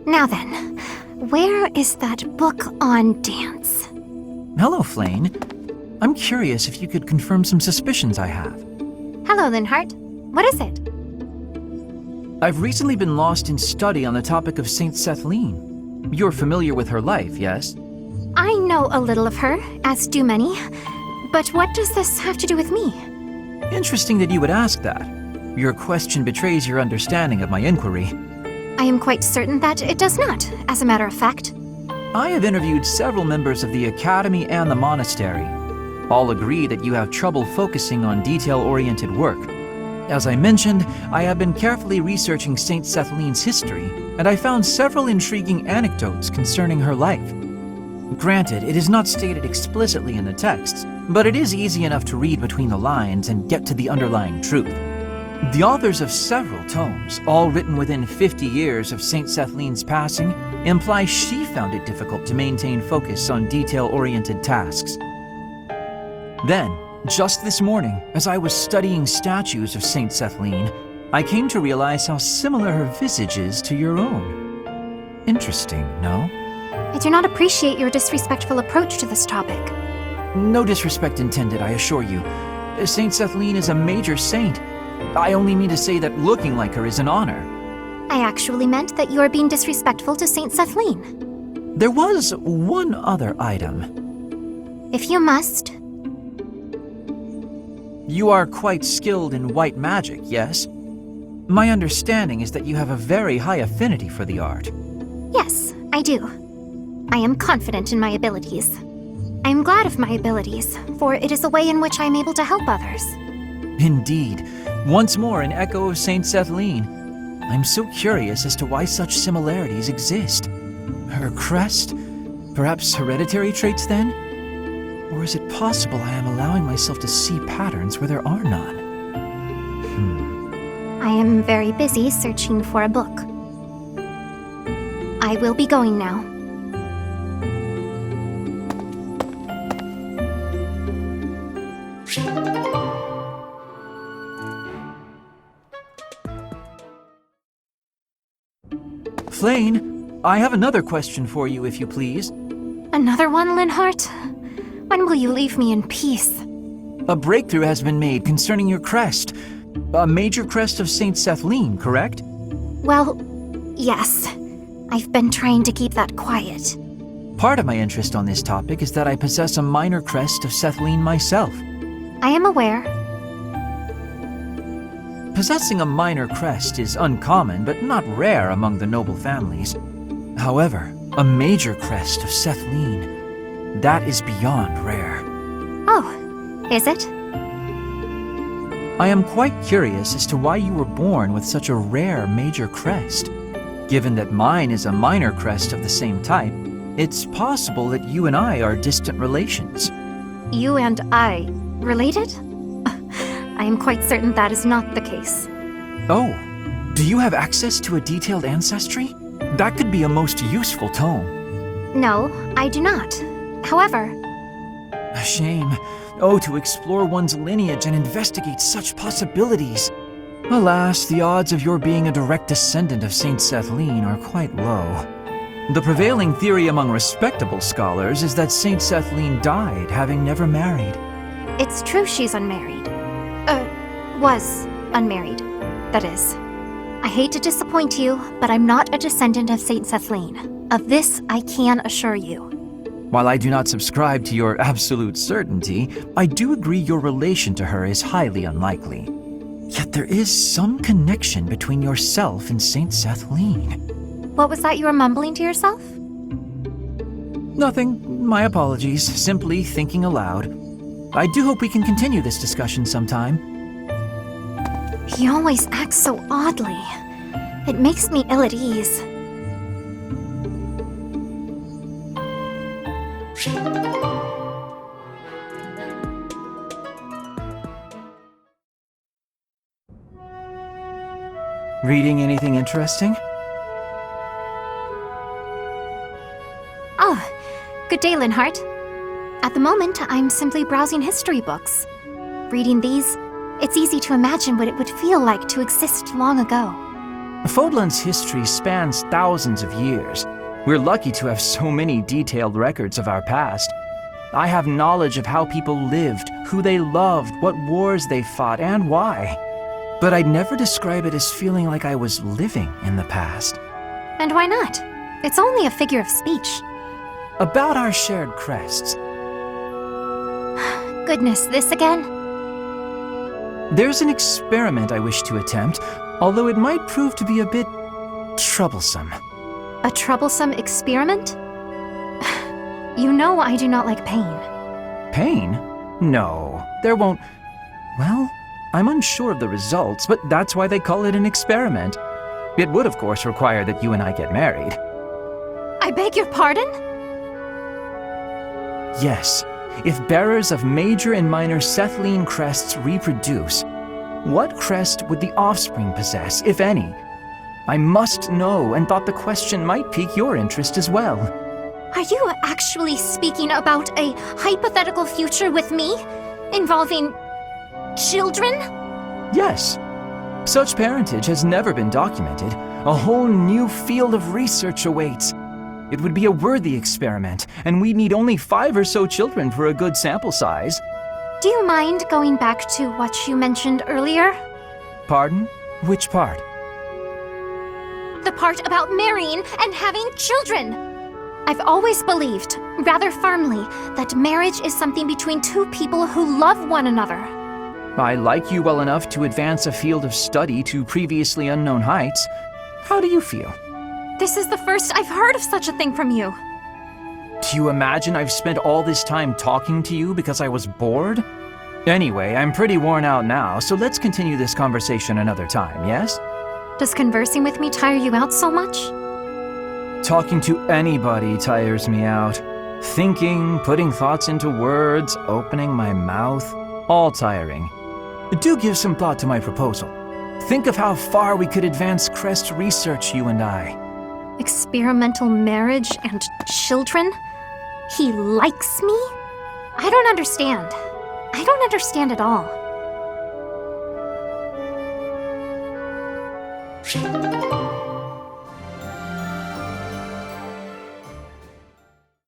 Now then, where is that book on dance? Hello, Flayn. I'm curious if you could confirm some suspicions I have. Hello, Linhardt. What is it? I've recently been lost in study on the topic of Saint Sethlene. You're familiar with her life, yes? I know a little of her, as do many. But what does this have to do with me? Interesting that you would ask that. Your question betrays your understanding of my inquiry. I am quite certain that it does not, as a matter of fact. I have interviewed several members of the Academy and the Monastery. All agree that you have trouble focusing on detail-oriented work. As I mentioned, I have been carefully researching Saint Sethlene's history, and I found several intriguing anecdotes concerning her life. Granted, it is not stated explicitly in the texts, but it is easy enough to read between the lines and get to the underlying truth. The authors of several tomes, all written within 50 years of Saint Sethlene's passing, imply she found it difficult to maintain focus on detail-oriented tasks. Then, just this morning, as I was studying statues of Saint Sethlene, I came to realize how similar her visage is to your own. Interesting, no? I do not appreciate your disrespectful approach to this topic. No disrespect intended, I assure you. Saint Sethlene is a major saint. I only mean to say that looking like her is an honor. I actually meant that you are being disrespectful to Saint Sethlene. There was one other item. If you must. You are quite skilled in white magic, yes? My understanding is that you have a very high affinity for the art. Yes, I do. I am confident in my abilities. I am glad of my abilities, for it is a way in which I am able to help others. Indeed. Once more an echo of Saint Sethlene. I'm so curious as to why such similarities exist. Her crest? Perhaps hereditary traits then? Or is it possible I am allowing myself to see patterns where there are none? I am very busy searching for a book. I will be going now. Flayn, I have another question for you, if you please. Another one, Linhardt? When will you leave me in peace? A breakthrough has been made concerning your crest. A major crest of Saint Sethlene, correct? Well, yes. I've been trying to keep that quiet. Part of my interest on this topic is that I possess a minor crest of Sethlene myself. I am aware. Possessing a minor crest is uncommon, but not rare among the noble families. However, a major crest of Sethlene, that is beyond rare. Oh, is it? I am quite curious as to why you were born with such a rare major crest. Given that mine is a minor crest of the same type, it's possible that you and I are distant relations. You and I, related? I am quite certain that is not the case. Oh, do you have access to a detailed ancestry? That could be a most useful tome. No, I do not. However... A shame. Oh, to explore one's lineage and investigate such possibilities. Alas, the odds of your being a direct descendant of Saint Sethlene are quite low. The prevailing theory among respectable scholars is that Saint Sethlene died having never married. It's true she's unmarried. Was unmarried, that is. I hate to disappoint you, but I'm not a descendant of Saint Sethlene. Of this, I can assure you. While I do not subscribe to your absolute certainty, I do agree your relation to her is highly unlikely. Yet there is some connection between yourself and Saint Sethlene. What was that you were mumbling to yourself? Nothing. My apologies. Simply thinking aloud. I do hope we can continue this discussion sometime. He always acts so oddly. It makes me ill at ease. Reading anything interesting? Oh, good day, Linhardt. At the moment, I'm simply browsing history books. Reading these, it's easy to imagine what it would feel like to exist long ago. Fodlan's history spans thousands of years. We're lucky to have so many detailed records of our past. I have knowledge of how people lived, who they loved, what wars they fought, and why. But I'd never describe it as feeling like I was living in the past. And why not? It's only a figure of speech. About our shared crests. Goodness, this again? There's an experiment I wish to attempt, although it might prove to be a bit troublesome. A troublesome experiment? You know I do not like pain. Pain? No, there won't... Well, I'm unsure of the results, but that's why they call it an experiment. It would, of course, require that you and I get married. I beg your pardon? Yes. If bearers of major and minor Cethline crests reproduce, what crest would the offspring possess, if any? I must know, and thought the question might pique your interest as well. Are you actually speaking about a hypothetical future with me? Involving children? Yes. Such parentage has never been documented. A whole new field of research awaits. It would be a worthy experiment, and we'd need only 5 or so children for a good sample size. Do you mind going back to what you mentioned earlier? Pardon? Which part? The part about marrying and having children! I've always believed, rather firmly, that marriage is something between 2 people who love one another. I like you well enough to advance a field of study to previously unknown heights. How do you feel? This is the first I've heard of such a thing from you. Do you imagine I've spent all this time talking to you because I was bored? Anyway, I'm pretty worn out now, so let's continue this conversation another time, yes? Does conversing with me tire you out so much? Talking to anybody tires me out. Thinking, putting thoughts into words, opening my mouth, all tiring. Do give some thought to my proposal. Think of how far we could advance Crest research, you and I. Experimental marriage and children? He likes me? I don't understand. I don't understand at all.